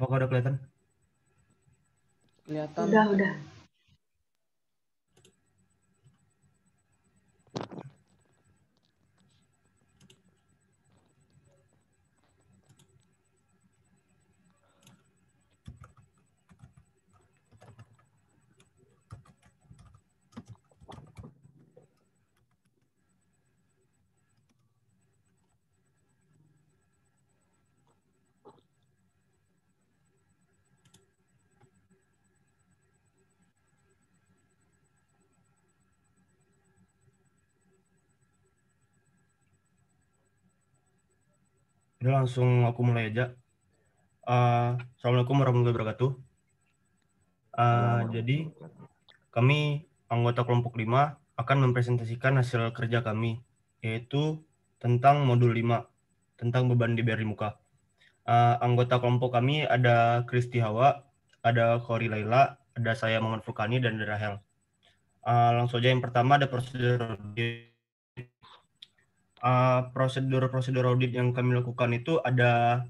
Apakah udah kelihatan? Kelihatan. Udah. Udah langsung aku mulai aja. Assalamualaikum warahmatullahi wabarakatuh. Jadi kami anggota kelompok 5 akan mempresentasikan hasil kerja kami, yaitu tentang modul 5, tentang beban DBR di muka. Anggota kelompok kami ada Kristi Hawa, ada Khori Laila, ada saya Muhammad Furkani, dan ada Rahel. Langsung aja yang pertama ada prosedur audit. Prosedur audit yang kami lakukan itu ada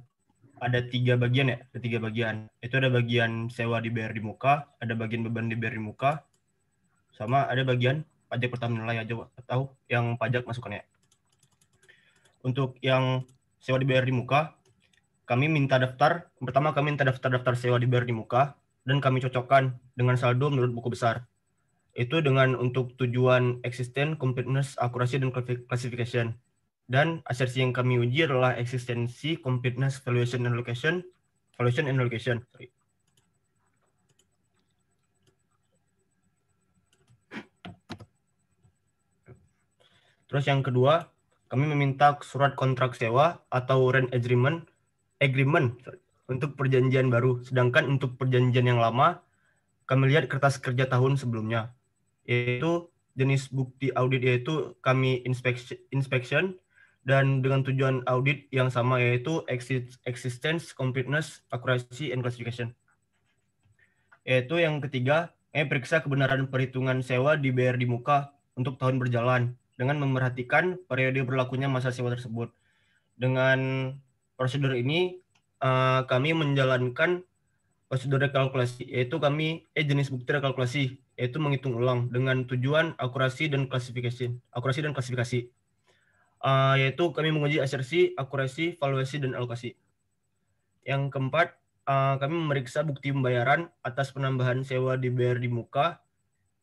3 bagian ya, ada 3 bagian. Itu ada bagian sewa dibayar di muka, ada bagian beban dibayar di muka, sama ada bagian pajak pertambahan nilai aja atau yang pajak masukannya. Untuk yang sewa dibayar di muka, kami minta daftar, pertama kami minta daftar sewa dibayar di muka, dan kami cocokkan dengan saldo menurut buku besar. Itu dengan untuk tujuan existence, completeness, akurasi, dan classification. Dan asersi yang kami uji adalah eksistensi, completeness, valuation, and allocation. Terus yang kedua, kami meminta surat kontrak sewa atau rent agreement untuk perjanjian baru. Sedangkan untuk perjanjian yang lama, kami lihat kertas kerja tahun sebelumnya. Yaitu jenis bukti audit yaitu kami inspection dan dengan tujuan audit yang sama yaitu existence, completeness, accuracy, and classification. Yaitu yang ketiga, periksa kebenaran perhitungan sewa dibayar di muka untuk tahun berjalan dengan memerhatikan periode berlakunya masa sewa tersebut. Dengan prosedur ini, kami menjalankan prosedur rekalkulasi, yaitu kami jenis bukti rekalkulasi, yaitu menghitung ulang dengan tujuan akurasi dan klasifikasi. Yaitu kami menguji asersi, akurasi, valuasi, dan alokasi. Yang keempat, kami memeriksa bukti pembayaran atas penambahan sewa dibayar di muka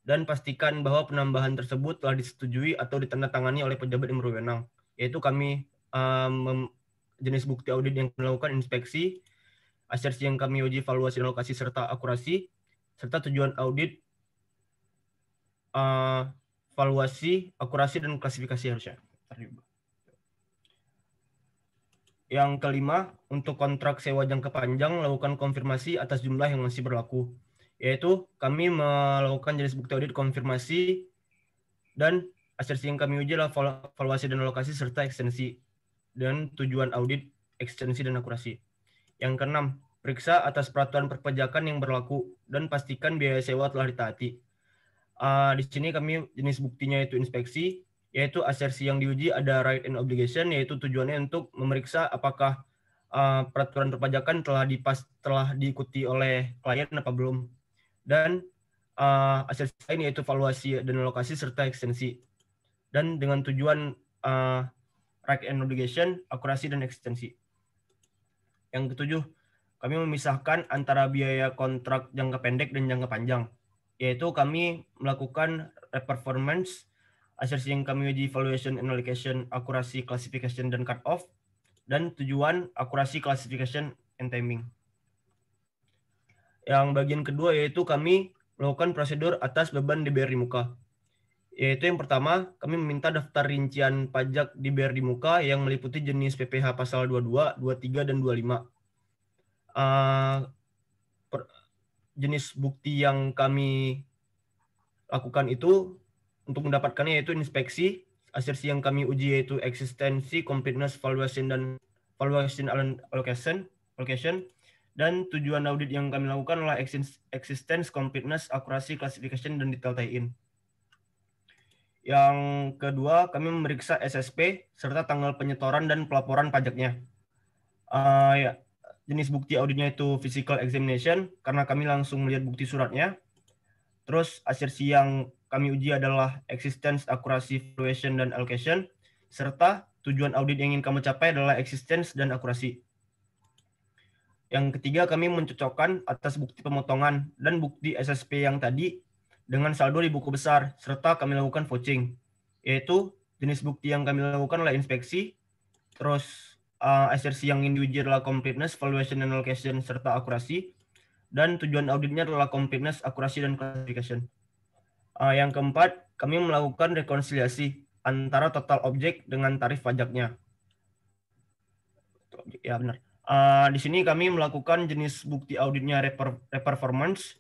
dan pastikan bahwa penambahan tersebut telah disetujui atau ditandatangani oleh pejabat yang berwenang. Yaitu kami jenis bukti audit yang melakukan inspeksi, asersi yang kami uji, valuasi dan alokasi, serta akurasi, serta tujuan audit, valuasi, akurasi, dan klasifikasi harusnya. Yang kelima, untuk kontrak sewa jangka panjang, lakukan konfirmasi atas jumlah yang masih berlaku. Yaitu kami melakukan jenis bukti audit konfirmasi dan asersi yang kami uji adalah valuasi dan alokasi serta ekstensi dan tujuan audit, ekstensi, dan akurasi. Yang keenam, periksa atas peraturan perpajakan yang berlaku dan pastikan biaya sewa telah ditaati. Di sini kami jenis buktinya itu inspeksi, yaitu asersi yang diuji ada right and obligation, yaitu tujuannya untuk memeriksa apakah peraturan perpajakan telah diikuti oleh klien apa belum. Dan asersi lain yaitu valuasi dan alokasi serta ekstensi. Dan dengan tujuan right and obligation, akurasi, dan ekstensi. Yang ketujuh, kami memisahkan antara biaya kontrak jangka pendek dan jangka panjang, yaitu kami melakukan performance, asersi yang kami uji, valuation, allocation, akurasi, classification, dan cut off, dan tujuan akurasi, classification, and timing. Yang bagian kedua yaitu kami melakukan prosedur atas beban dibayar di muka. Yaitu yang pertama, kami meminta daftar rincian pajak dibayar di muka yang meliputi jenis PPh pasal 22, 23, dan 25. Jenis bukti yang kami lakukan itu untuk mendapatkannya yaitu inspeksi, asersi yang kami uji yaitu eksistensi, completeness, valuation, allocation, dan tujuan audit yang kami lakukan adalah existence, completeness, akurasi, classification, dan detail tie-in. Yang kedua, kami memeriksa SSP serta tanggal penyetoran dan pelaporan pajaknya. jenis bukti auditnya itu physical examination, karena kami langsung melihat bukti suratnya. Terus asersi yang kami uji adalah existence, akurasi, valuation, dan allocation, serta tujuan audit yang ingin kamu capai adalah existence dan akurasi. Yang ketiga, kami mencocokkan atas bukti pemotongan dan bukti SSP yang tadi dengan saldo di buku besar, serta kami lakukan vouching, yaitu jenis bukti yang kami lakukan adalah inspeksi, terus asersi yang ingin diuji adalah completeness, valuation, and allocation, serta akurasi, dan tujuan auditnya adalah completeness, akurasi, dan classification. Yang keempat, kami melakukan rekonsiliasi antara total objek dengan tarif pajaknya. Ya, benar. Di sini kami melakukan jenis bukti auditnya performance.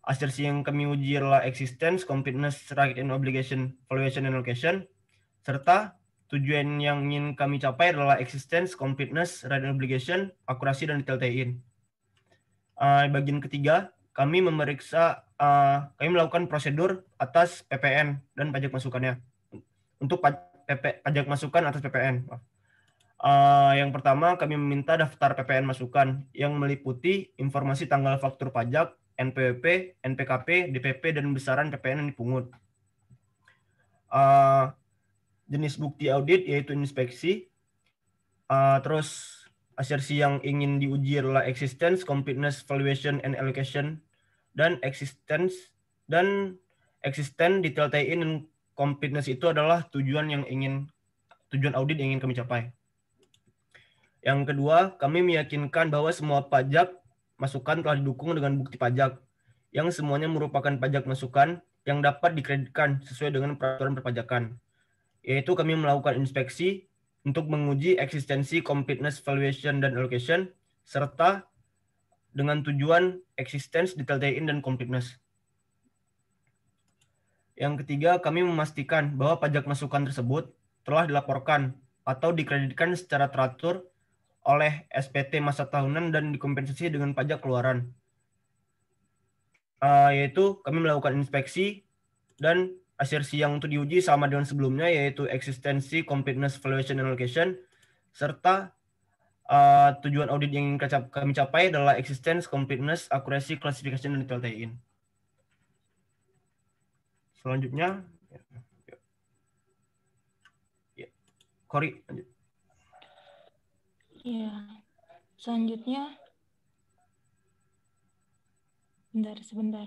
Asersi yang kami uji adalah existence, completeness, right and obligation, valuation, and allocation, serta tujuan yang ingin kami capai adalah existence, completeness, right and obligation, akurasi, dan detail tie-in. Bagian ketiga, kami kami melakukan prosedur atas PPN dan pajak masukannya. Untuk pajak masukan atas PPN. Yang pertama, kami meminta daftar PPN masukan yang meliputi informasi tanggal faktur pajak, NPWP, NPKP, DPP, dan besaran PPN yang dipungut. Jenis bukti audit yaitu inspeksi. Terus asersi yang ingin diuji adalah existence, completeness, valuation, and allocation, dan existence, detail tie-in, dan completeness itu adalah tujuan audit yang ingin kami capai. Yang kedua, kami meyakinkan bahwa semua pajak masukan telah didukung dengan bukti pajak, yang semuanya merupakan pajak masukan yang dapat dikreditkan sesuai dengan peraturan perpajakan. Yaitu kami melakukan inspeksi untuk menguji eksistensi, completeness, valuation, dan allocation, serta dengan tujuan existence, detail tie-in, dan completeness. Yang ketiga, kami memastikan bahwa pajak masukan tersebut telah dilaporkan atau dikreditkan secara teratur oleh SPT masa tahunan dan dikompensasi dengan pajak keluaran. Yaitu kami melakukan inspeksi dan asersi yang untuk diuji sama dengan sebelumnya, yaitu eksistensi, completeness, valuation, and allocation, serta tujuan audit yang ingin kami capai adalah existence, completeness, accuracy, classification, dan detail tie-in. Selanjutnya, Kori, lanjut. Ya, selanjutnya, sebentar.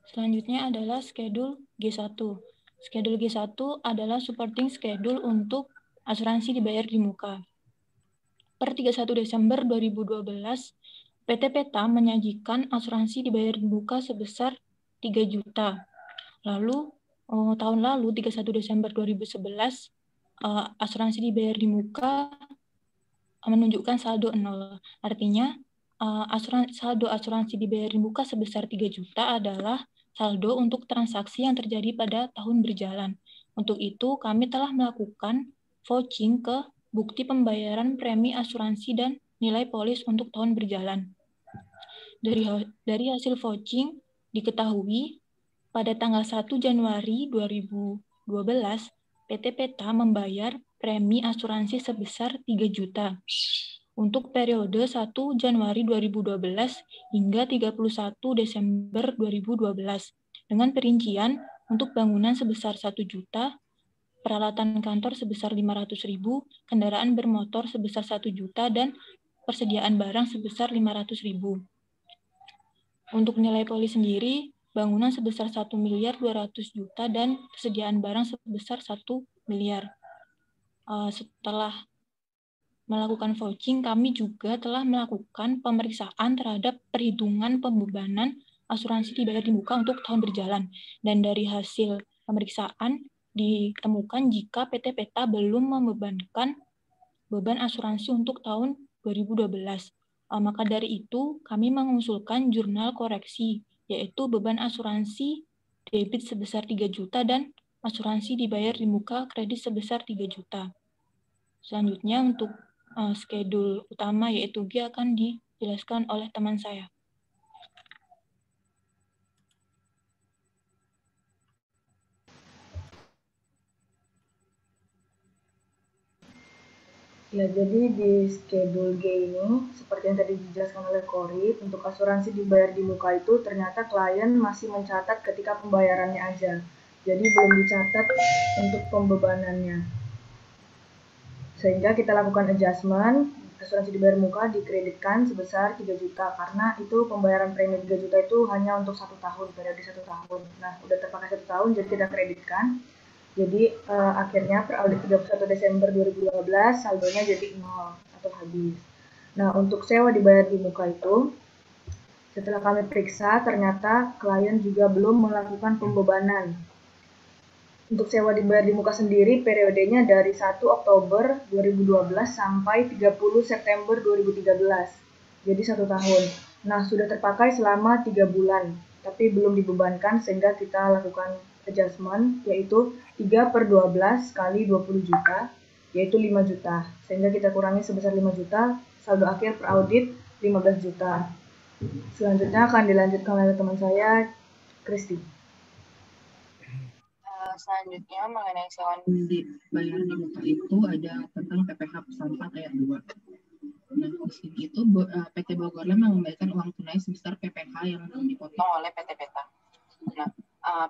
Selanjutnya adalah schedule G1. Schedule G1 adalah supporting schedule untuk asuransi dibayar di muka. Per 31 Desember 2012, PT Peta menyajikan asuransi dibayar di muka sebesar 3 juta. Lalu, tahun lalu 31 Desember 2011, asuransi dibayar di muka menunjukkan saldo 0. Artinya, saldo asuransi dibayar di muka sebesar 3 juta adalah saldo untuk transaksi yang terjadi pada tahun berjalan. Untuk itu, kami telah melakukan vouching ke bukti pembayaran premi asuransi dan nilai polis untuk tahun berjalan. Dari hasil vouching, diketahui pada tanggal 1 Januari 2012, PT Peta membayar premi asuransi sebesar 3 juta untuk periode 1 Januari 2012 hingga 31 Desember 2012 dengan perincian untuk bangunan sebesar 1 juta, peralatan kantor sebesar 500.000, kendaraan bermotor sebesar 1 juta, dan persediaan barang sebesar 500.000. Untuk nilai polis sendiri, bangunan sebesar 1.200.000.000 dan persediaan barang sebesar 1 miliar. Setelah melakukan vouching, kami juga telah melakukan pemeriksaan terhadap perhitungan pembebanan asuransi dibayar di muka untuk tahun berjalan. Dan dari hasil pemeriksaan ditemukan jika PT Peta belum membebankan beban asuransi untuk tahun 2012. Maka dari itu, kami mengusulkan jurnal koreksi, yaitu beban asuransi debit sebesar 3 juta dan asuransi dibayar di muka kredit sebesar 3 juta. Selanjutnya untuk schedule utama yaitu G akan dijelaskan oleh teman saya. Ya, jadi di schedule G ini, seperti yang tadi dijelaskan oleh Cory, untuk asuransi dibayar di muka itu ternyata klien masih mencatat ketika pembayarannya aja. Jadi belum dicatat untuk pembebanannya. Sehingga kita lakukan adjustment, asuransi dibayar muka dikreditkan sebesar 3 juta karena itu pembayaran premi 3 juta itu hanya untuk 1 tahun, periode 1 tahun. Nah, udah terpakai 1 tahun jadi kita kreditkan. Jadi akhirnya per audit 31 Desember 2012 saldonya jadi 0 atau habis. Nah, untuk sewa dibayar di muka itu setelah kami periksa ternyata klien juga belum melakukan pembebanan. Untuk sewa dibayar di muka sendiri periodenya dari 1 Oktober 2012 sampai 30 September 2013. Jadi 1 tahun. Nah, sudah terpakai selama 3 bulan, tapi belum dibebankan sehingga kita lakukan adjustment, yaitu 3/12 kali 20 juta, yaitu 5 juta. Sehingga kita kurangi sebesar 5 juta, saldo akhir per audit 15 juta. Selanjutnya akan dilanjutkan oleh teman saya, Kristi. Selanjutnya mengenai sewa dibayar di muka itu ada tentang PPh pasal 4 ayat 2. Nah, di sini itu PT Bogor Land mengembalikan uang tunai sebesar PPh yang belum dipotong oleh PT Peta. Nah,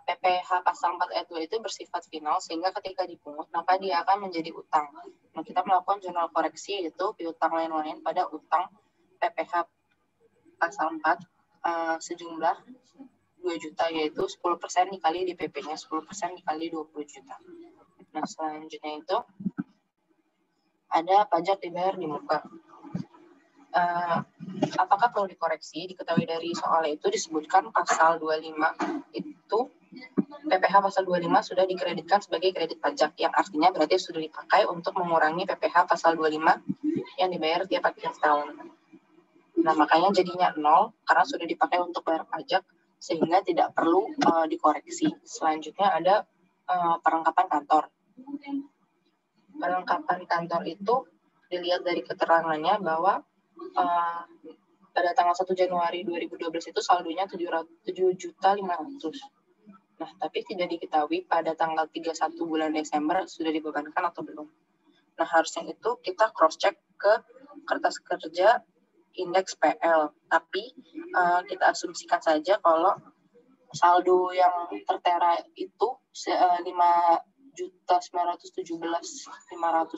PPh pasal 4 ayat 2 itu bersifat final sehingga ketika dipungut maka dia akan menjadi utang. Nah, kita melakukan jurnal koreksi yaitu piutang lain-lain pada utang PPh pasal 4 sejumlah 2 juta, yaitu 10% dikali DPP-nya, 10% dikali 20 juta. Nah, selanjutnya itu ada pajak dibayar di muka. Apakah perlu dikoreksi? Diketahui dari soal itu disebutkan pasal 25 itu PPh pasal 25 sudah dikreditkan sebagai kredit pajak, yang artinya berarti sudah dipakai untuk mengurangi PPh pasal 25 yang dibayar tiap akhir tahun. Nah, makanya jadinya 0 karena sudah dipakai untuk bayar pajak sehingga tidak perlu dikoreksi. Selanjutnya ada perlengkapan kantor. Perlengkapan kantor itu dilihat dari keterangannya bahwa pada tanggal 1 Januari 2012 itu saldonya 7.500.000. Nah, tapi tidak diketahui pada tanggal 31 bulan Desember sudah dibebankan atau belum. Nah, harusnya itu kita cross-check ke kertas kerja indeks PL, tapi kita asumsikan saja kalau saldo yang tertera itu 5.917.500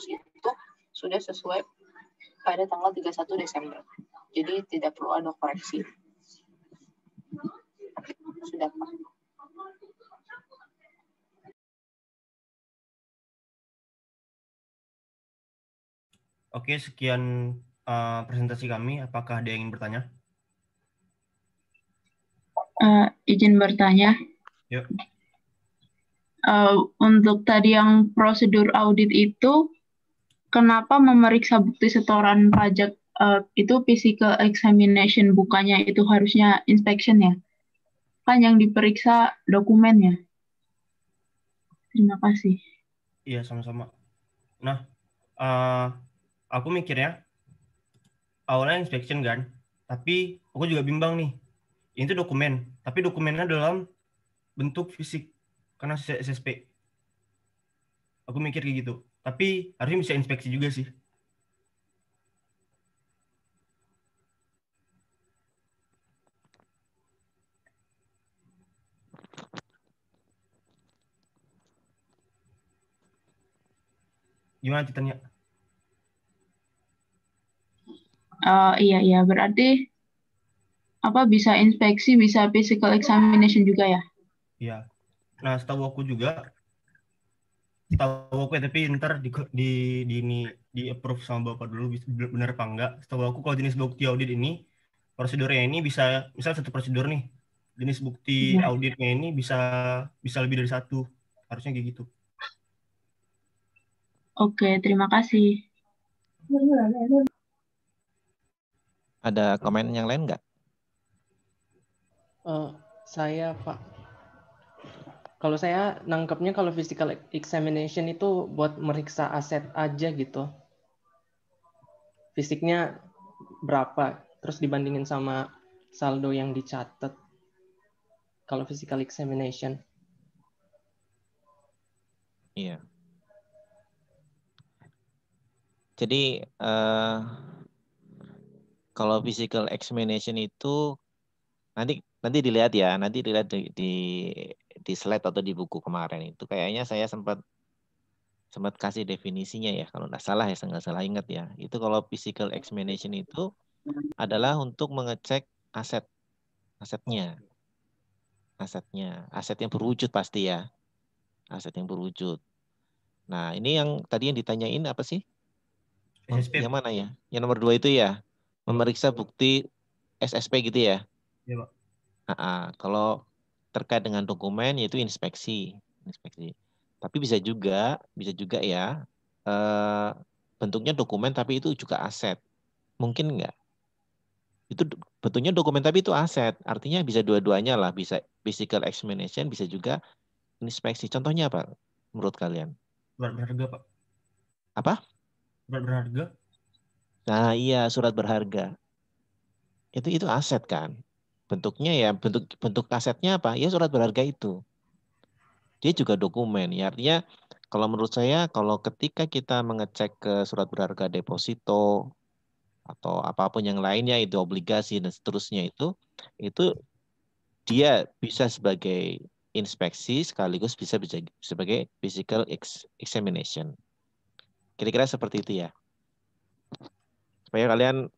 itu sudah sesuai pada tanggal 31 Desember. Jadi tidak perlu ada koreksi. Sudah, Pak. Oke, sekian presentasi kami. Apakah ada yang ingin bertanya? Izin bertanya. Yuk. Untuk tadi yang prosedur audit itu, kenapa memeriksa bukti setoran pajak itu physical examination, bukannya itu harusnya inspection ya? Kan yang diperiksa dokumennya. Terima kasih. Iya, sama-sama. Nah, aku mikirnya awalnya inspection kan, tapi aku juga bimbang nih. Ini tuh dokumen, tapi dokumennya dalam bentuk fisik karena SSP. Aku mikir kayak gitu. Tapi harusnya bisa inspeksi juga sih. Gimana ceritanya? Iya, berarti apa bisa inspeksi, bisa physical examination juga ya? Iya. Nah, setahu aku ya, tapi ntar di approve sama bapak dulu benar apa enggak. Setahu aku kalau jenis bukti audit ini prosedurnya ini bisa misal satu prosedur nih, jenis bukti Ya. auditnya ini bisa lebih dari satu, harusnya kayak gitu. Oke, terima kasih. Ada komen yang lain nggak? Saya, Pak. Kalau saya nangkepnya kalau physical examination itu buat meriksa aset aja gitu. Fisiknya berapa, terus dibandingin sama saldo yang dicatat. Kalau physical examination. Iya. Jadi kalau physical examination itu nanti dilihat ya, nanti dilihat di slide atau di buku kemarin itu kayaknya saya sempat kasih definisinya ya, kalau nggak salah ya, saya nggak salah ingat ya. Itu kalau physical examination itu adalah untuk mengecek asetnya, aset yang berwujud pasti ya, aset yang berwujud. Nah ini yang tadi yang ditanyain apa sih? SSP. Yang mana ya? Yang nomor 2 itu ya, memeriksa bukti SSP gitu ya. Iya, Pak. Kalau terkait dengan dokumen yaitu inspeksi. Tapi bisa juga ya bentuknya dokumen tapi itu juga aset. Mungkin enggak? Itu bentuknya dokumen tapi itu aset. Artinya bisa dua-duanya lah, bisa physical examination, bisa juga inspeksi. Contohnya apa menurut kalian? Surat berharga, Pak. Apa? Surat berharga. Nah, iya, surat berharga. Itu aset kan? Bentuknya ya bentuk asetnya apa? Ya surat berharga itu. Dia juga dokumen. Ya artinya kalau menurut saya kalau ketika kita mengecek ke surat berharga deposito atau apapun yang lainnya itu obligasi dan seterusnya itu dia bisa sebagai inspeksi sekaligus bisa sebagai physical examination. Kira-kira seperti itu ya. Supaya kalian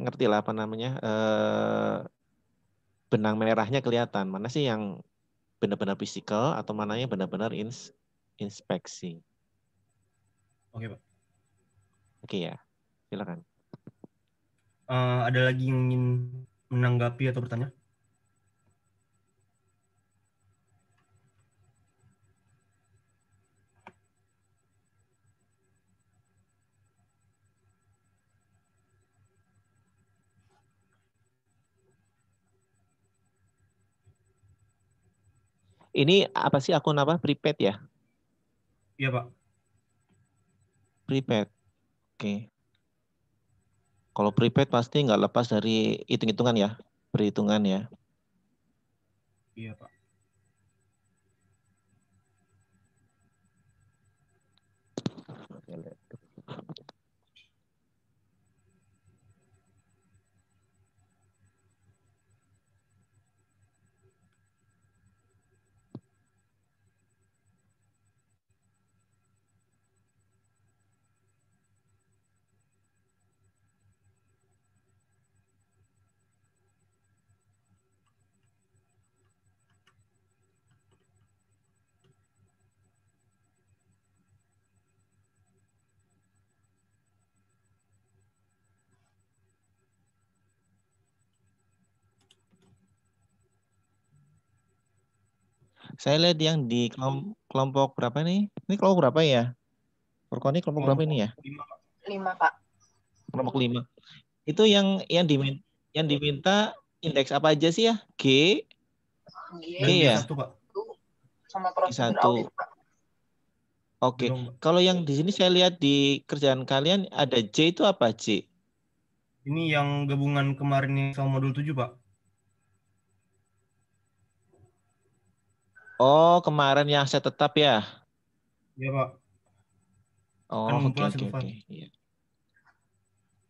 ngerti lah benang merahnya kelihatan. Mana sih yang benar-benar fisikal atau mananya benar-benar inspeksi. Oke, Pak. Oke ya, silakan. Ada lagi yang ingin menanggapi atau bertanya? Ini apa sih akun apa? Prepaid ya? Iya, Pak. Prepaid. Oke. Kalau prepaid pasti nggak lepas dari hitung-hitungan ya, perhitungan ya. Iya, Pak. Saya lihat yang di kelompok berapa nih? Ini kelompok berapa ya? Perkoni kelompok berapa ini ya? 5, Pak. Kelompok 5. Itu yang diminta indeks apa aja sih ya? G G ya? G1, Pak. sama prosedur G1. audit, Pak. Oke. Belum, Pak. Kalau yang di sini saya lihat di kerjaan kalian ada J itu apa J? Ini yang gabungan kemarin yang sama modul 7, Pak. Oh, kemarin yang saya tetap ya. Iya, Pak. Kan Oh, ngumpul oke. hasil file. Iya.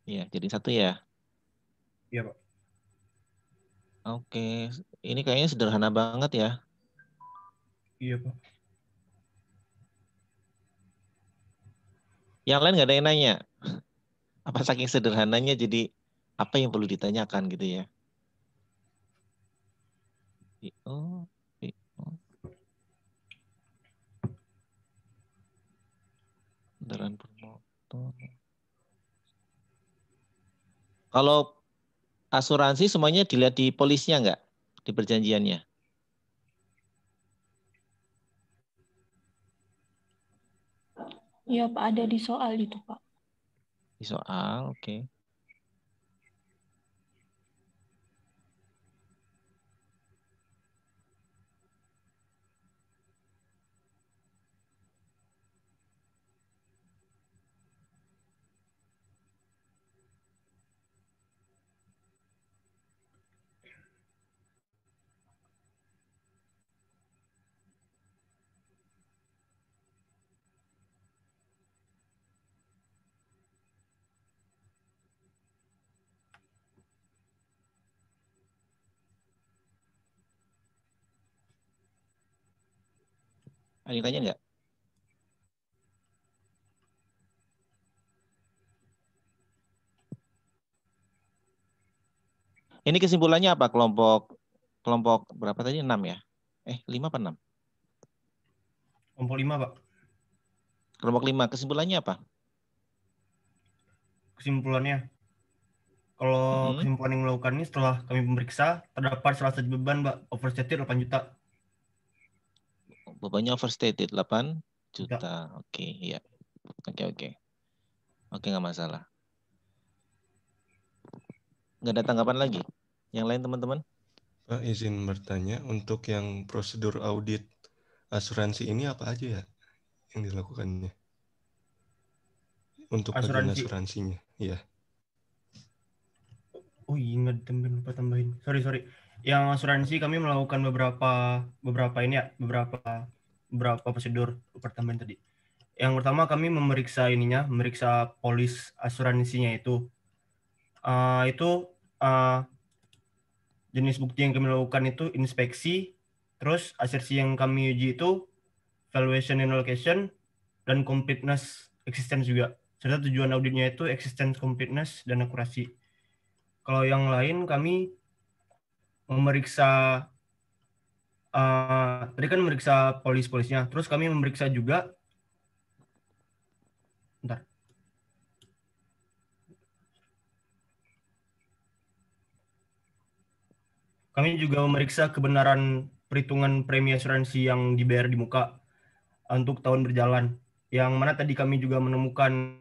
Iya, jadi satu ya. Iya, Pak. Oke. Ini kayaknya sederhana banget ya. Iya, Pak. Yang lain nggak ada yang nanya. Apa saking sederhananya jadi apa yang perlu ditanyakan gitu ya? Oh, kendaraan bermotor. Kalau asuransi semuanya dilihat di polisnya nggak? Di perjanjiannya? Iya, Pak, ada di soal itu, Pak. Di soal, oke. Ada yang tanya nggak? Ini kesimpulannya apa? Kelompok berapa tadi? 6 ya? 5 apa 6? Kelompok 5, Pak. Kelompok 5. Kesimpulannya apa? Kesimpulannya, kalau kesimpulan yang melakukan ini setelah kami memeriksa, terdapat salah satu beban, Mbak, overstated 8 juta. Bebannya overstated 8 juta. Oke, iya. Oke, nggak masalah. Nggak ada tanggapan lagi? Yang lain teman-teman? Pak, izin bertanya, untuk yang prosedur audit asuransi ini apa aja ya yang dilakukannya? Untuk bagian asuransinya, iya. Oh iya, lupa tambahin. Sorry. Yang asuransi kami melakukan beberapa prosedur tambahin tadi. Yang pertama kami memeriksa polis asuransinya itu. Jenis bukti yang kami lakukan itu inspeksi, terus asersi yang kami uji itu valuation and allocation, dan completeness existence juga. Serta tujuan auditnya itu existence, completeness, dan akurasi. Kalau yang lain kami memeriksa, tadi kan memeriksa polisnya, terus kami memeriksa juga, kami juga memeriksa kebenaran perhitungan premi asuransi yang dibayar di muka untuk tahun berjalan. Yang mana tadi kami juga menemukan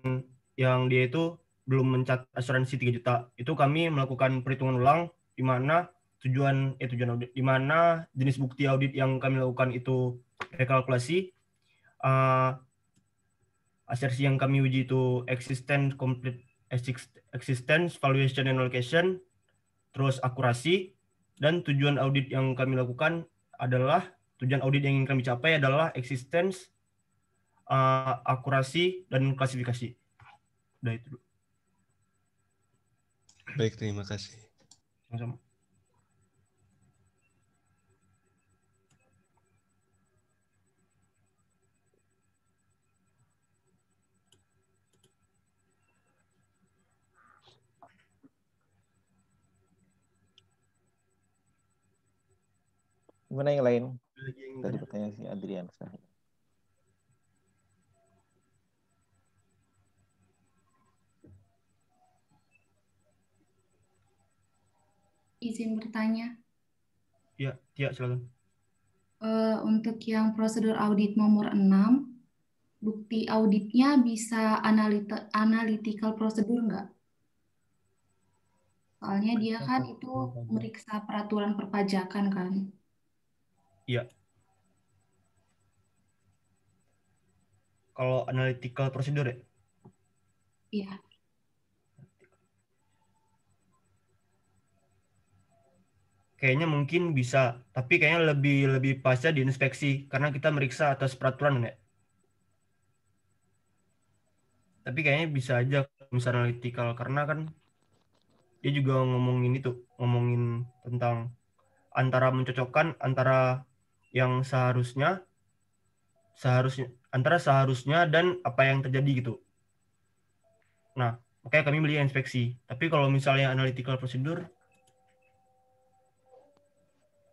yang dia itu belum mencatat asuransi 3 juta. Itu kami melakukan perhitungan ulang di mana tujuan audit, di mana jenis bukti audit yang kami lakukan itu rekalkulasi. Asersi yang kami uji itu existence, valuation and allocation, terus akurasi, dan tujuan audit yang kami lakukan adalah, tujuan audit yang ingin kami capai adalah existence, akurasi, dan klasifikasi. Udah itu dulu. Baik, terima kasih. Sama-sama. Gimana yang lain? Tadi pertanyaan si Adrian. Izin bertanya. Ya, silakan. Untuk yang prosedur audit nomor 6, bukti auditnya bisa analytical prosedur nggak? Soalnya dia kan itu meriksa peraturan perpajakan kan? Iya. Kalau analytical prosedur ya? Iya. Kayaknya mungkin bisa, tapi kayaknya lebih pasnya di inspeksi karena kita meriksa atas peraturan ya. Tapi kayaknya bisa aja misalnya analytical karena kan dia juga ngomongin tentang antara mencocokkan antara yang seharusnya dan apa yang terjadi gitu. Nah, makanya kami beli inspeksi. Tapi kalau misalnya analytical prosedur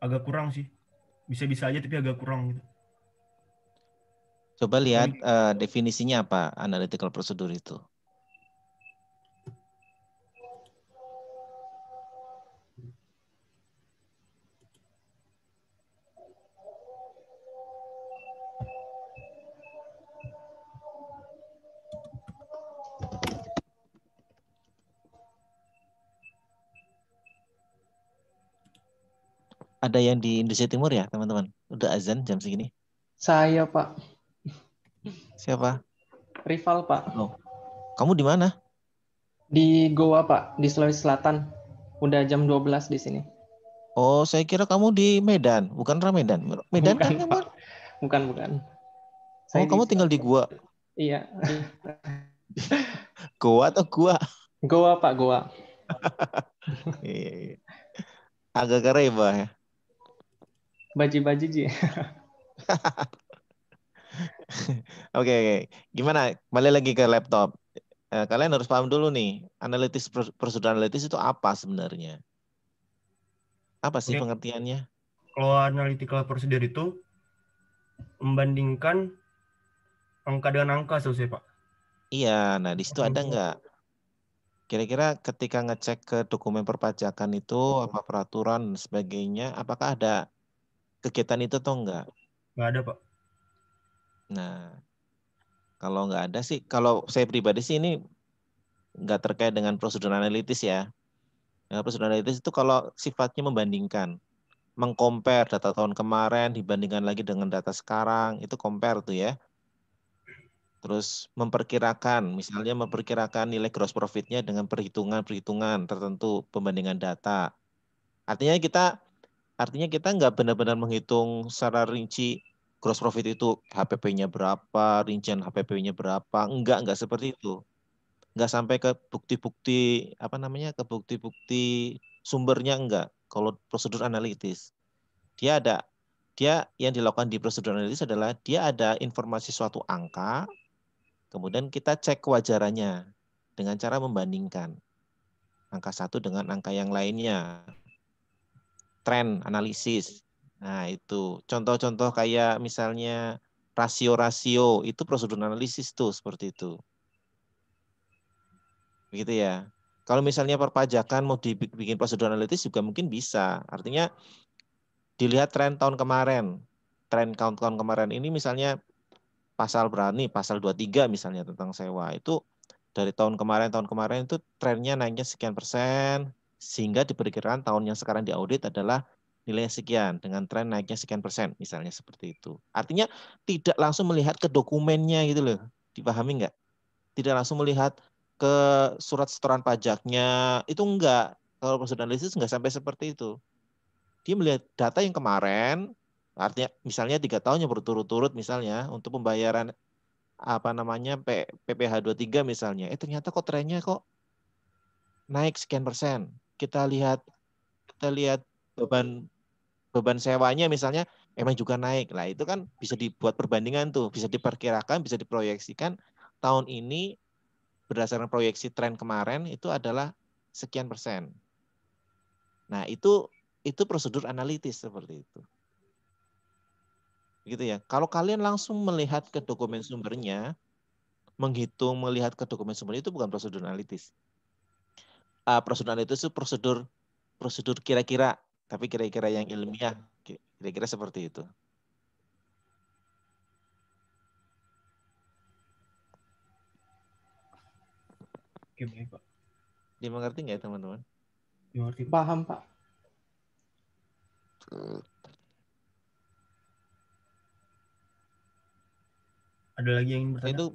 agak kurang sih. Bisa-bisa aja tapi agak kurang gitu. Coba lihat definisinya apa analytical prosedur itu. Ada yang di Indonesia Timur ya, teman-teman? Udah azan jam segini? Saya, Pak. Siapa? Rival, Pak. Oh. Kamu di mana? Di Goa, Pak. Di Sulawesi Selatan. Udah jam 12 di sini. Oh, saya kira kamu di Medan. Bukan Medan. Medan bukan, kan kamu? Bukan. Oh, kamu tinggal di Goa? Iya. Goa atau Gua? Goa, Pak. Goa. Iya. Agak kareba ya. Baji-baji, Ji. Oke. Gimana? Kembali lagi ke laptop. Kalian harus paham dulu nih, prosedur analitis itu apa sebenarnya? Apa sih Oke. pengertiannya? Kalau analytical procedure itu membandingkan angka dengan angka selesai, Pak. Iya, nah di situ ada nggak? Kira-kira ketika ngecek ke dokumen perpajakan itu, apa peraturan dan sebagainya, apakah ada kegiatan itu atau enggak? Nggak ada, Pak. Nah, kalau nggak ada sih, kalau saya pribadi sih ini nggak terkait dengan prosedur analitis ya. Ya, prosedur analitis itu kalau sifatnya membandingkan, mengcompare data tahun kemarin dibandingkan lagi dengan data sekarang, itu compare tuh ya. Terus memperkirakan, misalnya memperkirakan nilai gross profit-nya dengan perhitungan-perhitungan tertentu, pembandingan data. Artinya kita nggak benar-benar menghitung secara rinci gross profit itu HPP-nya berapa, rincian HPP-nya berapa. Enggak seperti itu. Enggak sampai ke bukti-bukti ke bukti-bukti sumbernya enggak. Kalau prosedur analitis, dia yang dilakukan di prosedur analitis adalah dia ada informasi suatu angka, kemudian kita cek kewajarannya dengan cara membandingkan angka satu dengan angka yang lainnya. Tren analisis. Nah, itu contoh-contoh kayak misalnya rasio-rasio, itu prosedur analisis tuh seperti itu. Begitu ya. Kalau misalnya perpajakan mau dibikin prosedur analitis juga mungkin bisa. Artinya dilihat tren tahun kemarin. Tren tahun kemarin ini misalnya pasal 23 misalnya tentang sewa. Itu dari tahun kemarin itu trennya naiknya sekian persen, sehingga diperkirakan tahun yang sekarang diaudit adalah nilainya sekian, dengan tren naiknya sekian persen, misalnya seperti itu. Artinya tidak langsung melihat ke dokumennya gitu loh, dipahami nggak? Tidak langsung melihat ke surat setoran pajaknya, itu enggak. Kalau prosedur analisis nggak sampai seperti itu. Dia melihat data yang kemarin, artinya misalnya 3 tahun yang berturut-turut misalnya untuk pembayaran PPh 23 misalnya. Ternyata kok trennya kok naik sekian persen. Kita lihat beban sewanya misalnya emang juga naik. Lah itu kan bisa dibuat perbandingan tuh, bisa diperkirakan, bisa diproyeksikan tahun ini berdasarkan proyeksi tren kemarin itu adalah sekian persen. Nah, itu prosedur analitis seperti itu. Gitu ya. Kalau kalian langsung melihat ke dokumen sumbernya, melihat ke dokumen sumber itu bukan prosedur analitis. Prosedur analitis itu prosedur kira-kira, tapi kira-kira yang ilmiah, kira-kira seperti itu. Oke, baik, Pak. Dimengerti nggak teman-teman? Dimengerti, Pak. Paham, Pak. Ada lagi yang ingin bertanya? Itu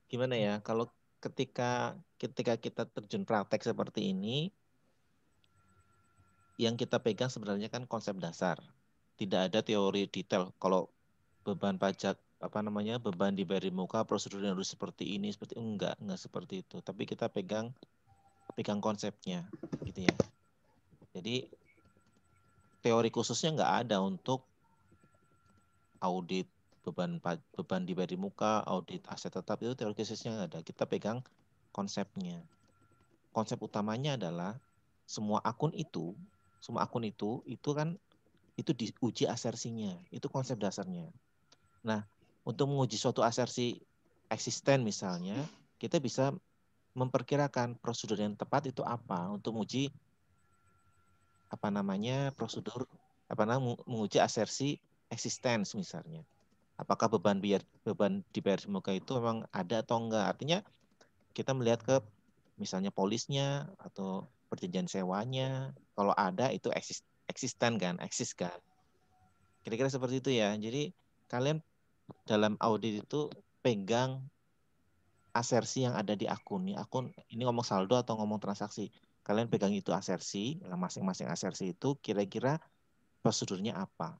gimana ya? Kalau ketika kita terjun praktek seperti ini, yang kita pegang sebenarnya kan konsep dasar. Tidak ada teori detail. Kalau beban pajak beban dibayar di muka, prosedurnya harus seperti ini, enggak seperti itu. Tapi kita pegang konsepnya, gitu ya. Jadi teori khususnya nggak ada untuk audit beban dibayar di muka, audit aset tetap, itu teori khususnya nggak ada. Kita pegang konsepnya. Konsep utamanya adalah semua akun itu kan itu diuji asersinya. Itu konsep dasarnya. Nah, untuk menguji suatu asersi eksisten misalnya, kita bisa memperkirakan prosedur yang tepat itu apa untuk menguji prosedur menguji asersi eksisten misalnya. Apakah beban dibayar di muka itu memang ada atau enggak? Artinya kita melihat ke misalnya polisnya atau perjanjian sewanya. Kalau ada itu eksis kan. Kira-kira seperti itu ya. Jadi kalian dalam audit itu pegang asersi yang ada di akun. Ini ngomong saldo atau ngomong transaksi. Kalian pegang itu asersi, masing-masing asersi itu kira-kira prosedurnya apa.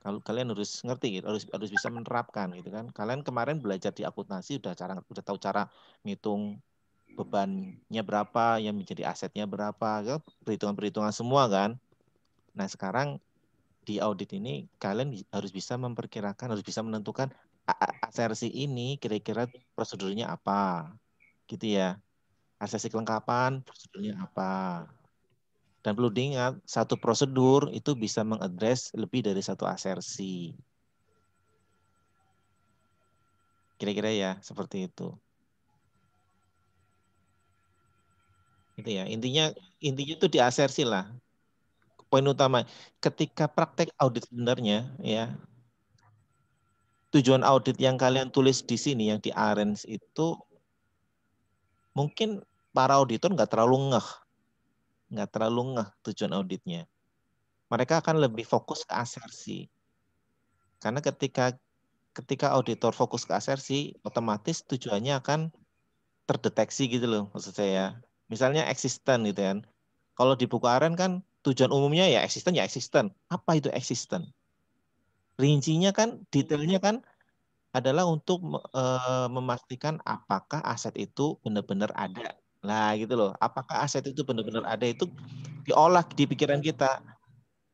Kalau kalian harus ngerti gitu, harus bisa menerapkan gitu kan. Kalian kemarin belajar di akuntansi udah tahu cara ngitung bebannya berapa, yang menjadi asetnya berapa, perhitungan-perhitungan semua kan. Nah, sekarang di audit ini kalian harus bisa memperkirakan, harus bisa menentukan asersi ini kira-kira prosedurnya apa, gitu ya. Asersi kelengkapan, prosedurnya apa. Dan perlu diingat, satu prosedur itu bisa mengadres lebih dari satu asersi. Kira-kira ya, seperti itu. Gitu ya. Intinya itu di asersi lah. Poin utama, ketika praktek audit sebenarnya, ya, tujuan audit yang kalian tulis di sini, yang di arrange itu, mungkin para auditor nggak terlalu ngeh tujuan auditnya. Mereka akan lebih fokus ke asersi. Karena ketika auditor fokus ke asersi, otomatis tujuannya akan terdeteksi gitu loh, maksud saya. Misalnya eksisten gitu kan. Kalau di buku aren kan tujuan umumnya ya eksisten. Apa itu eksisten? Rincinya kan, detailnya kan adalah untuk memastikan apakah aset itu benar-benar ada. Lah gitu loh. Apakah aset itu benar-benar ada itu diolah di pikiran kita.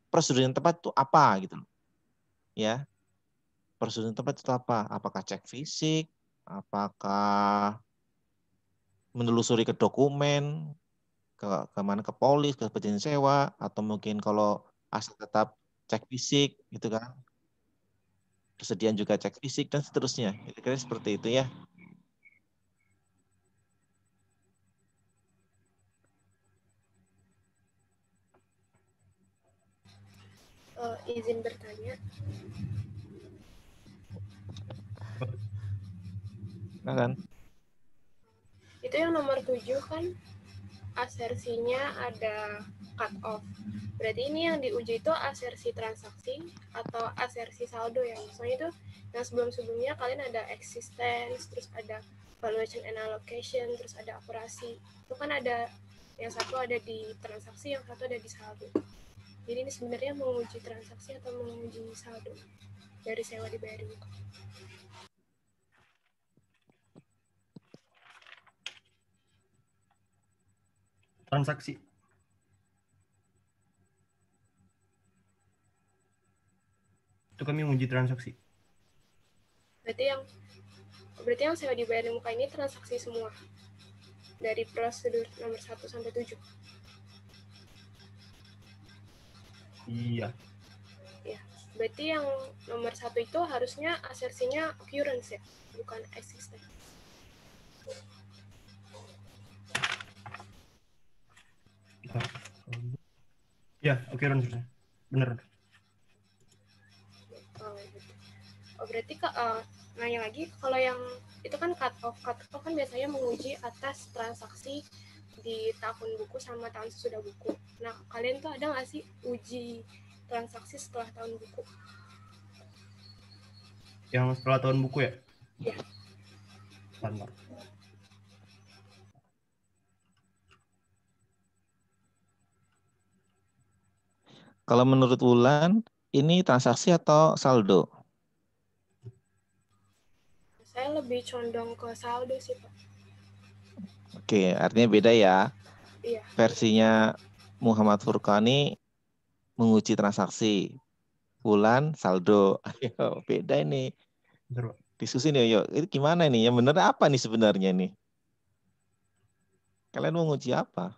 Prosedur yang tepat itu apa gitu loh. Ya. Prosedur yang tepat itu apa? Apakah cek fisik? Apakah menelusuri ke dokumen? Ke mana, ke polis, ke perjanjian sewa, atau mungkin kalau aset tetap cek fisik gitu kan. Persediaan juga cek fisik dan seterusnya. Kira-kira seperti itu ya. Izin bertanya. Nah kan? Itu yang nomor 7 kan asersinya ada cut off. Berarti ini yang diuji itu asersi transaksi atau asersi saldo ya. Soalnya itu yang sebelum-sebelumnya kalian ada existence, terus ada valuation and allocation, terus ada operasi. Itu kan ada yang satu ada di transaksi, yang satu ada di saldo. Jadi ini sebenarnya menguji transaksi atau menguji saldo dari sewa dibayar muka. Transaksi. Itu kami menguji transaksi. Berarti yang sewa dibayar di muka ini transaksi semua. Dari prosedur nomor 1 sampai 7. Iya. Ya, berarti yang nomor 1 itu harusnya asersinya occurrence ya, bukan existence. Ya, occurrence. Bener. Oh, berarti nanya lagi, kalau yang itu kan cut off kan biasanya menguji atas transaksi di tahun buku sama tahun sesudah buku. Nah, kalian tuh ada nggak sih uji transaksi setelah tahun buku? Yang setelah tahun buku ya? Iya. Bentar. Kalau menurut Wulan, ini transaksi atau saldo? Saya lebih condong ke saldo sih, Pak. Oke, artinya beda ya. Iya. Versinya Muhammad Furqani menguji transaksi. Wulan saldo. Ayo, beda ini. Bentar, Pak. Diskusi nih, yuk. Ini gimana nih? Yang benar apa nih sebenarnya nih? Kalian mau nguji apa?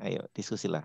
Ayo, diskusilah.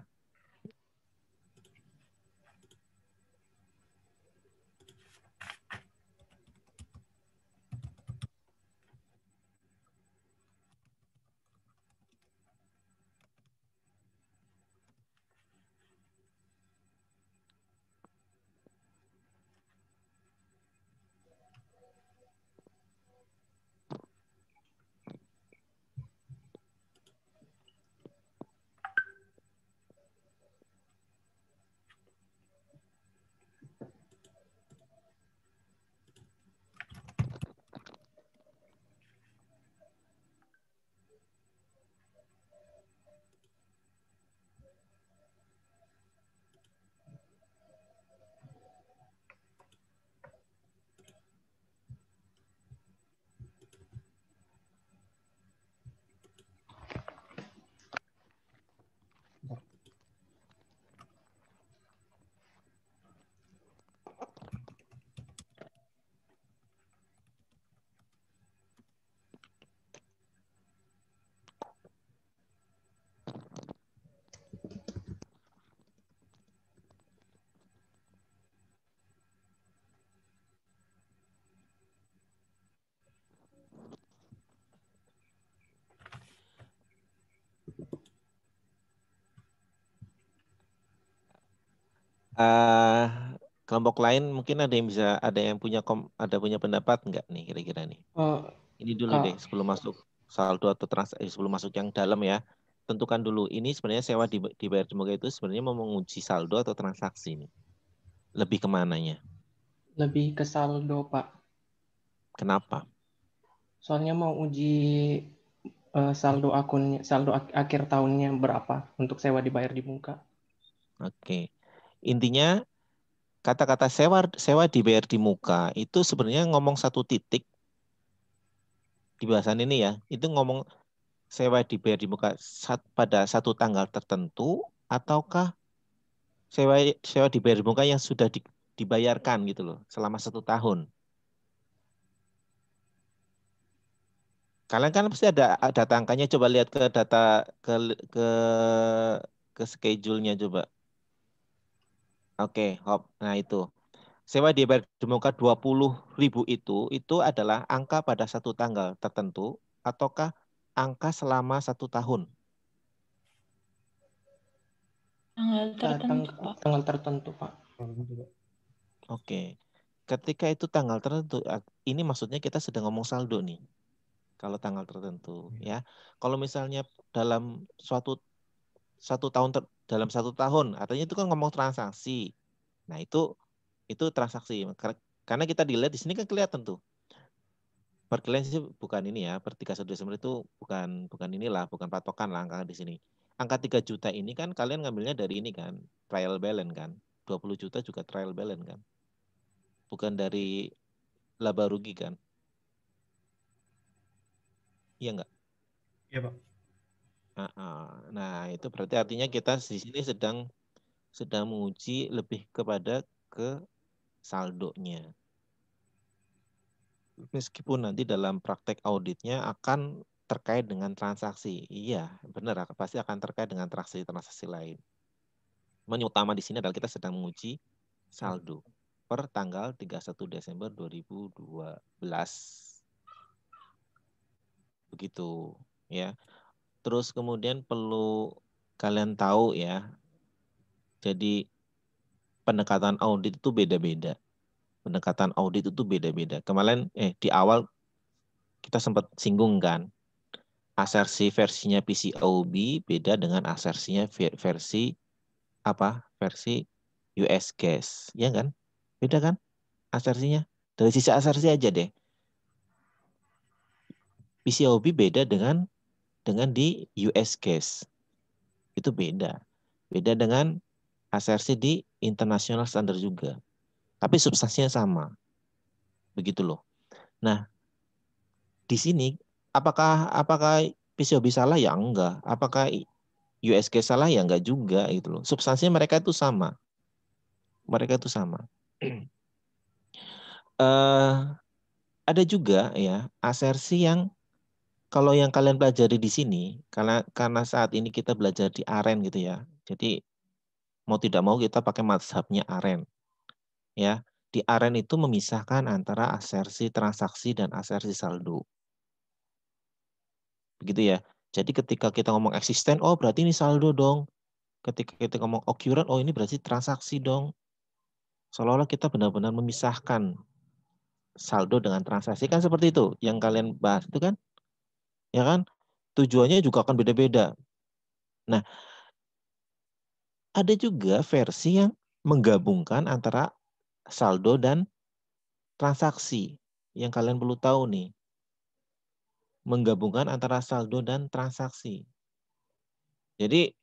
Kelompok lain mungkin ada yang punya punya pendapat nggak nih kira-kira nih? Ini dulu deh sebelum masuk saldo atau transaksi, sebelum masuk yang dalam ya. Tentukan dulu ini sebenarnya sewa dibayar di muka itu sebenarnya mau menguji saldo atau transaksi nih. Lebih kemananya? Lebih ke saldo, Pak. Kenapa? Soalnya mau uji saldo akunnya, saldo akhir tahunnya berapa untuk sewa dibayar di muka. Oke. Intinya kata-kata sewa dibayar di muka itu sebenarnya ngomong satu titik di bahasan ini ya. Itu ngomong sewa dibayar di muka pada satu tanggal tertentu ataukah sewa dibayar di muka yang sudah dibayarkan gitu loh selama 1 tahun. Kalian kan pasti ada data angkanya, coba lihat ke data ke schedule-nya coba. Oke, hop. Nah itu. Sewa dibayar di muka 20.000 itu adalah angka pada satu tanggal tertentu ataukah angka selama 1 tahun? Tanggal tertentu, Pak. Oke. Ketika itu tanggal tertentu, ini maksudnya kita sedang ngomong saldo nih. Kalau tanggal tertentu ya. Kalau misalnya dalam dalam 1 tahun, artinya itu kan ngomong transaksi. Nah, itu transaksi. Karena kita dilihat di sini kan kelihatan tuh. Per klien sih bukan ini ya, per 31 Desember itu bukan bukan patokan lah angka di sini. Angka 3 juta ini kan kalian ngambilnya dari ini kan, trial balance kan. 20 juta juga trial balance kan. Bukan dari laba rugi kan. Iya enggak? Iya, Pak. Nah, itu berarti artinya kita di sini sedang menguji lebih kepada ke saldonya. Meskipun nanti dalam praktek auditnya akan terkait dengan transaksi. Iya, benar, pasti akan terkait dengan transaksi lain. Yang utama di sini adalah kita sedang menguji saldo per tanggal 31 Desember 2012. Begitu, ya. Terus kemudian perlu kalian tahu ya, jadi pendekatan audit itu beda-beda. Pendekatan audit itu beda-beda. Kemarin di awal kita sempat singgung kan, asersi versinya PCAOB beda dengan asersinya versi US GAS, ya kan? Beda kan asersinya? Dari sisi asersi aja deh. PCAOB beda dengan di US GAS. Itu beda. Beda dengan asersi di international standard juga. Tapi substansinya sama. Begitu loh. Nah, di sini apakah PCAOB salah? Ya enggak. Apakah USG salah? Ya enggak juga gitu loh. Substansinya mereka itu sama. Ada juga ya asersi yang kalau yang kalian pelajari di sini, karena saat ini kita belajar di AREN gitu ya. Jadi mau tidak mau kita pakai mazhabnya AREN. Ya, di AREN itu memisahkan antara asersi transaksi dan asersi saldo. Begitu ya. Jadi ketika kita ngomong eksisten, oh berarti ini saldo dong. Ketika kita ngomong occurrence, oh ini berarti transaksi dong. Seolah-olah kita benar-benar memisahkan saldo dengan transaksi, kan seperti itu yang kalian bahas itu kan, ya kan? Tujuannya juga akan beda-beda. Nah, ada juga versi yang menggabungkan antara saldo dan transaksi. Yang kalian perlu tahu nih, menggabungkan antara saldo dan transaksi. Jadi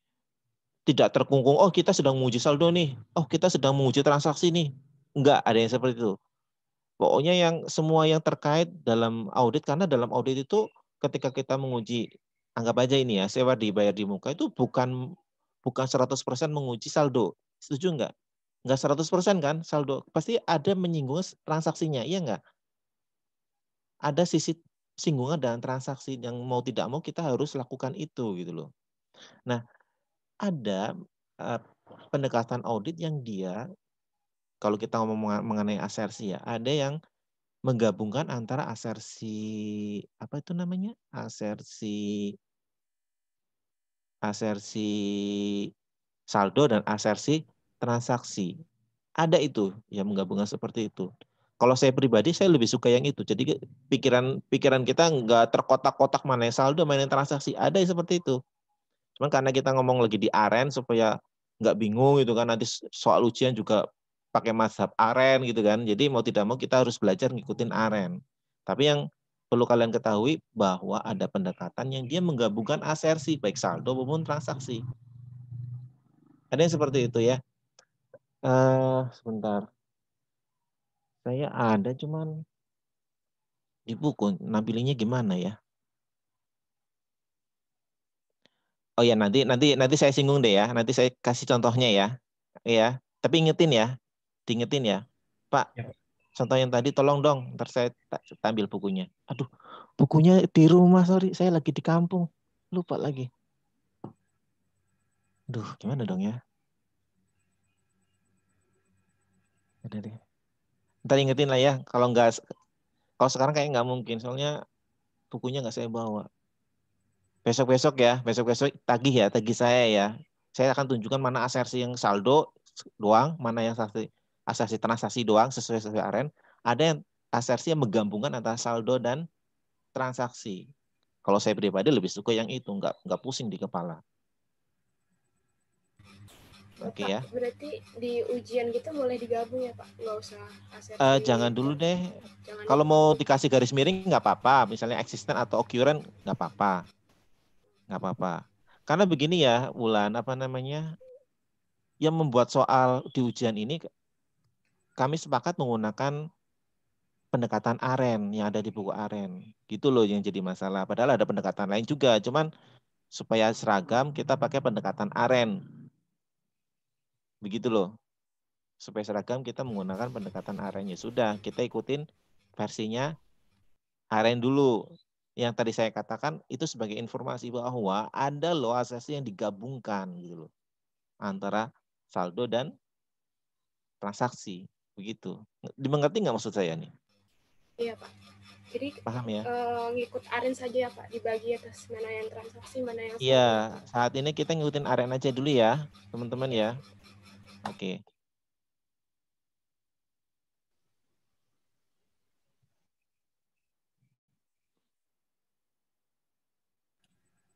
tidak terkungkung, oh kita sedang menguji saldo nih, oh kita sedang menguji transaksi nih. Enggak ada yang seperti itu. Pokoknya semua yang terkait dalam audit, karena dalam audit itu ketika kita menguji, anggap aja ini ya, sewa dibayar di muka itu bukan 100% menguji saldo. Setuju enggak? Enggak 100% kan saldo. Pasti ada menyinggung transaksinya, iya enggak? Ada sisi singgungan dan transaksi yang mau tidak mau kita harus lakukan itu gitu loh. Nah, ada pendekatan audit yang dia, kalau kita ngomong mengenai asersi ya, ada yang menggabungkan antara asersi asersi saldo dan asersi transaksi. Ada itu yang menggabungkan seperti itu. Kalau saya pribadi, saya lebih suka yang itu. Jadi pikiran kita nggak terkotak-kotak mana yang saldo, mana yang transaksi. Ada yang seperti itu. Cuman karena kita ngomong lagi di aren supaya nggak bingung gitu kan, nanti soal ujian juga pakai mazhab aren gitu kan. Jadi mau tidak mau kita harus belajar ngikutin aren. Tapi yang perlu kalian ketahui bahwa ada pendekatan yang dia menggabungkan asersi baik saldo maupun transaksi. Ada yang seperti itu ya. Sebentar. Saya ada cuman di buku nampilinnya gimana ya? Oh ya nanti saya singgung deh ya. Nanti saya kasih contohnya ya. Ya, tapi ingetin ya. Diingetin ya. Pak, Ya, Pak. contoh yang tadi tolong dong. Ntar saya ambil bukunya. Aduh, bukunya di rumah, sorry. Saya lagi di kampung. Lupa lagi. Aduh, gimana dong ya? Ada deh. Ntar ingetin lah ya. Kalau sekarang kayak nggak mungkin. Soalnya bukunya nggak saya bawa. Besok-besok ya. Besok-besok tagih saya ya. Saya akan tunjukkan mana asersi yang saldo doang, mana yang asersi transaksi doang sesuai aren. Ada yang asersi yang menggabungkan antara saldo dan transaksi. Kalau saya pribadi lebih suka yang itu, nggak pusing di kepala. Oke ya. Berarti di ujian gitu boleh digabung ya Pak? Nggak usah asersi. Jangan dulu deh. Jangan Kalau mau dikasih garis miring nggak apa-apa. Misalnya existent atau occurrent nggak apa-apa. Nggak apa-apa. Karena begini ya, Wulan, apa namanya, yang membuat soal di ujian ini, kami sepakat menggunakan pendekatan aren yang ada di buku aren. Gitu loh yang jadi masalah. Padahal ada pendekatan lain juga. Cuman supaya seragam, kita pakai pendekatan aren. Begitu loh. Supaya seragam, kita menggunakan pendekatan aren. Ya sudah, kita ikutin versinya aren dulu. Yang tadi saya katakan itu sebagai informasi bahwa ada loh asersi yang digabungkan gitu loh, antara saldo dan transaksi. Begitu. Dimengerti nggak maksud saya nih? Iya Pak. Jadi Paham ya? ngikut aren saja ya Pak, dibagi atas mana yang transaksi, mana yang saldo. Iya, saat ini kita ngikutin aren aja dulu ya, teman-teman ya. Oke.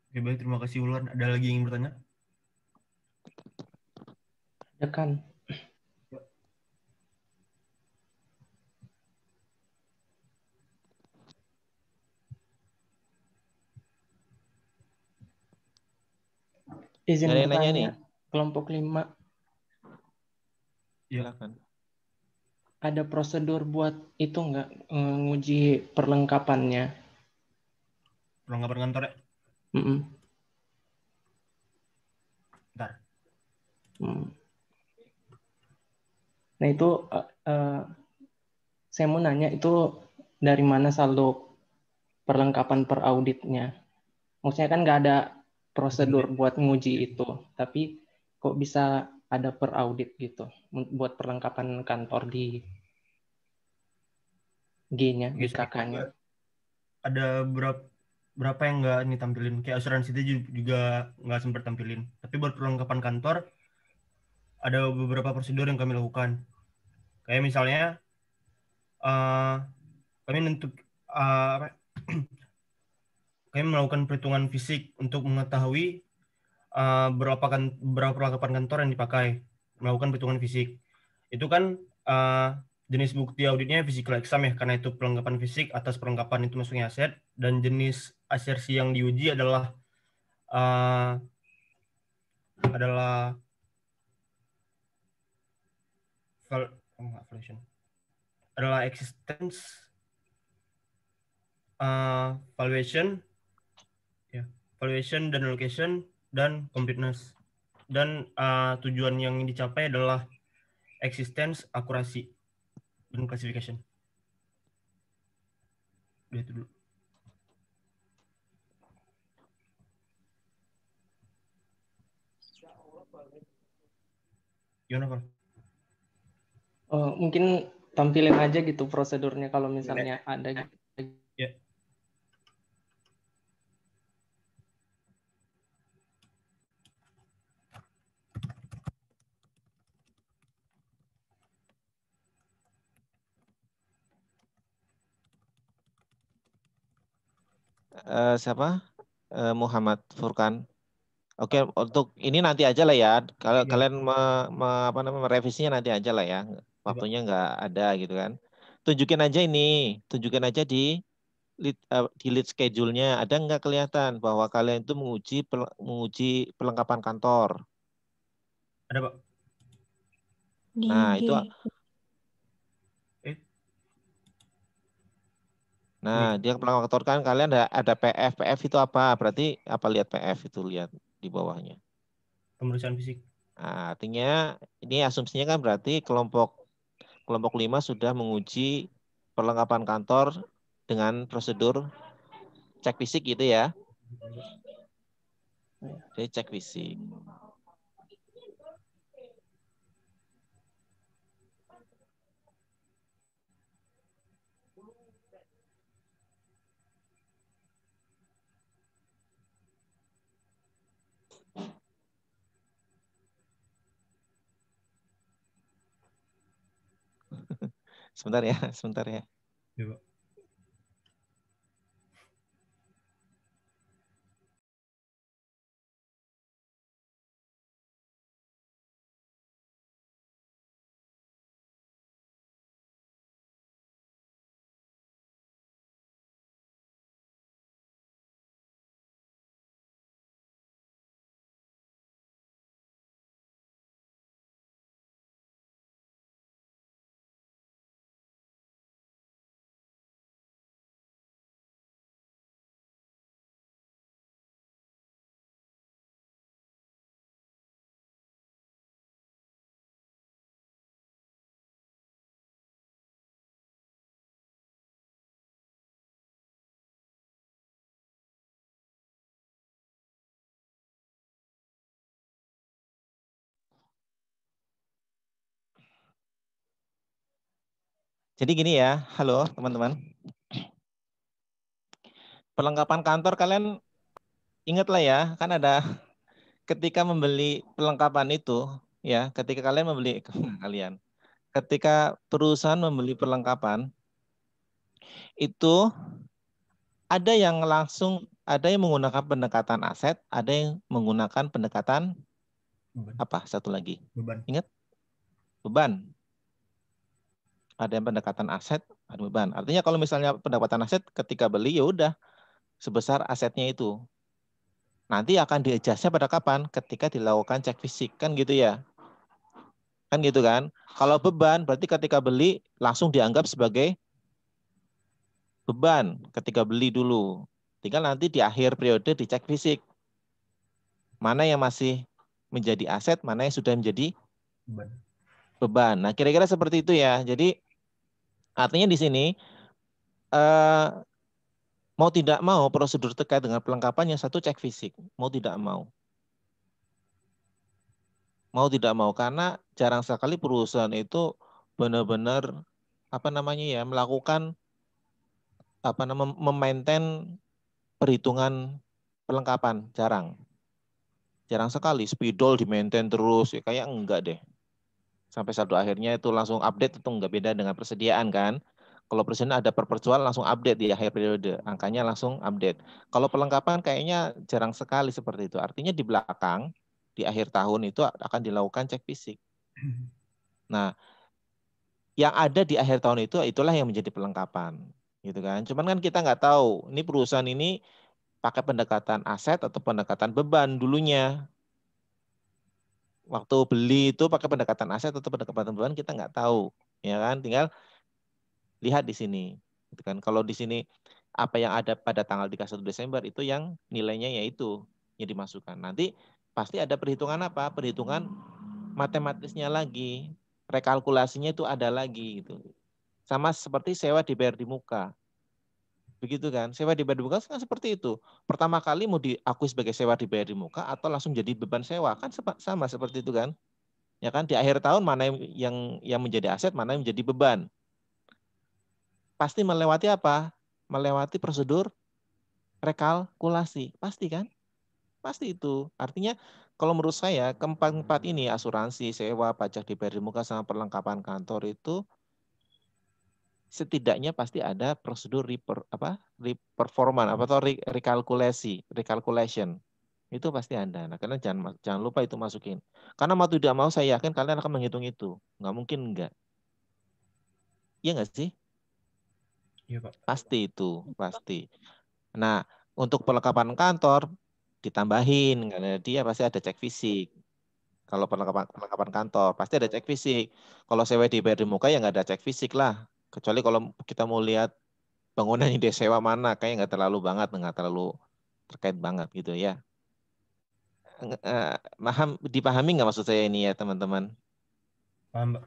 Oke, baik, terima kasih Wulan. Ada lagi yang ingin bertanya? Ya kan. Izin Ada yang nanya bertanya, nih? kelompok 5 Silakan. ada prosedur buat itu nggak, nguji perlengkapannya? Perlengkapan kantor ya? Mm-mm. Bentar. Nah itu saya mau nanya itu dari mana saldo perlengkapan per auditnya? Maksudnya kan nggak ada prosedur buat nguji itu, tapi kok bisa ada per audit gitu buat perlengkapan kantor di G-nya, di KK-nya. Ada berapa yang nggak ini tampilin, kayak asuransi itu juga nggak sempat tampilin. Tapi buat perlengkapan kantor ada beberapa prosedur yang kami lakukan. Kayak misalnya kami kami melakukan perhitungan fisik untuk mengetahui berapa perlengkapan kantor yang dipakai, melakukan perhitungan fisik. Itu kan jenis bukti auditnya physical exam ya, karena itu perlengkapan fisik atas perlengkapan itu masuknya aset, dan jenis asersi yang diuji adalah existence, valuation dan allocation, dan completeness. Dan tujuan yang dicapai adalah existence, akurasi, dan classification. Udah itu dulu. Gimana, Pak? Mungkin tampilin aja gitu prosedurnya kalau misalnya ada gitu. Ya. siapa? Muhammad Furkan. Oke, untuk ini nanti aja lah ya. Kalau Iya. kalian merevisinya nanti aja lah ya. Waktunya nggak ada gitu kan. Tunjukin aja ini, tunjukin aja di lead schedule-nya. Ada nggak kelihatan bahwa kalian itu menguji perlengkapan kantor? Ada, Pak. Di Nah, G. itu Nih, dia perlengkapan kantor kan kalian ada PF. PF itu apa? Berarti apa, lihat PF itu, lihat di bawahnya. pemeriksaan fisik. Nah, artinya ini asumsinya kan berarti kelompok 5 sudah menguji perlengkapan kantor dengan prosedur cek fisik gitu ya. Jadi cek fisik. Sebentar ya, sebentar ya. Iya, Pak. Jadi gini ya, halo teman-teman. Perlengkapan kantor kalian ingatlah ya, kan ada ketika membeli perlengkapan itu, ya, ketika kalian membeli ketika perusahaan membeli perlengkapan itu ada yang menggunakan pendekatan aset, ada yang menggunakan pendekatan Beban. apa? Satu lagi. Beban. Ingat? Beban. Ada yang pendekatan aset, ada beban. Artinya kalau misalnya pendapatan aset ketika beli ya udah sebesar asetnya itu. Nanti akan diadjustnya pada kapan? Ketika dilakukan cek fisik, kan gitu ya. Kan gitu kan. Kalau beban berarti ketika beli langsung dianggap sebagai beban ketika beli dulu. Tinggal nanti di akhir periode dicek fisik. Mana yang masih menjadi aset, mana yang sudah menjadi beban. Nah, kira-kira seperti itu ya. Jadi artinya di sini mau tidak mau prosedur terkait dengan perlengkapan yang satu cek fisik, mau tidak mau. Mau tidak mau karena jarang sekali perusahaan itu benar-benar melakukan memaintain perhitungan perlengkapan, jarang sekali. Spidol di maintain terus ya, kayak enggak deh, sampai satu akhirnya itu langsung update. Itu enggak beda dengan persediaan kan. Kalau persediaan ada perpetual langsung update di akhir periode, angkanya langsung update. Kalau perlengkapan kayaknya jarang sekali seperti itu. Artinya di belakang di akhir tahun itu akan dilakukan cek fisik. Nah, yang ada di akhir tahun itu itulah yang menjadi perlengkapan, gitu kan. Cuman kan kita nggak tahu ini perusahaan ini pakai pendekatan aset atau pendekatan beban dulunya. Waktu beli itu pakai pendekatan aset atau pendekatan beban kita nggak tahu, ya kan. Tinggal lihat di sini, gitu kan. Kalau di sini apa yang ada pada tanggal 31 Desember itu yang nilainya yaitu yang dimasukkan. Nanti pasti ada perhitungan apa? Perhitungan matematisnya lagi, rekalkulasinya itu ada lagi gitu. Sama seperti sewa dibayar di muka. Begitu kan? Sewa dibayar di muka kan seperti itu. Pertama kali mau diakui sebagai sewa dibayar di muka atau langsung jadi beban sewa, kan sama seperti itu kan? Ya kan, di akhir tahun mana yang menjadi aset, mana yang menjadi beban. Pasti melewati apa? Melewati prosedur rekalkulasi. Pasti kan? Pasti itu. Artinya kalau menurut saya keempat ini, asuransi, sewa, pajak dibayar di muka sama perlengkapan kantor itu setidaknya pasti ada prosedur reperforman atau recalculation. Itu pasti ada. Nah, karena jangan lupa itu masukin. Karena mau tidak mau saya yakin kalian akan menghitung itu. Nggak mungkin enggak. Iya nggak sih? Iya, Pak. Pasti itu, pasti. Nah, untuk perlengkapan kantor ditambahin karena dia pasti ada cek fisik. Kalau perlengkapan kantor pasti ada cek fisik. Kalau sewa dibayar di muka ya nggak ada cek fisik lah. Kecuali kalau kita mau lihat bangunan yang disewa mana, kayaknya nggak terlalu terkait banget gitu ya. Dipahami nggak maksud saya ini ya teman-teman? Paham, Pak.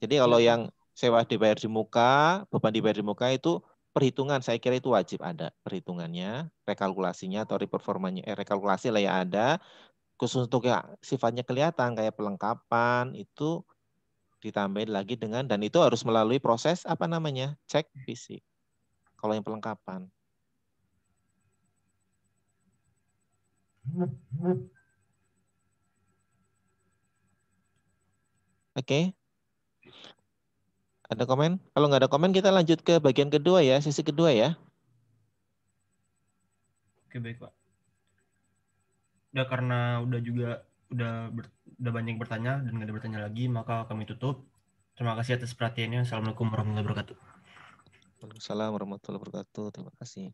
Jadi kalau yang sewa dibayar di muka, beban dibayar di muka itu perhitungan, saya kira itu wajib ada perhitungannya, rekalkulasinya atau reperformanya, rekalkulasi lah ya ada. Khusus untuk ya sifatnya kelihatan kayak pelengkapan itu ditambahin lagi dengan, dan itu harus melalui proses apa namanya, cek fisik. Kalau yang pelengkapan. Oke. Ada komen? Kalau nggak ada komen kita lanjut ke bagian kedua ya, sesi kedua ya. Oke, baik, Pak. Udah karena udah banyak yang bertanya dan nggak ada bertanya lagi, maka kami tutup. Terima kasih atas perhatiannya. Assalamualaikum warahmatullahi wabarakatuh. Waalaikumsalam warahmatullahi wabarakatuh. Terima kasih.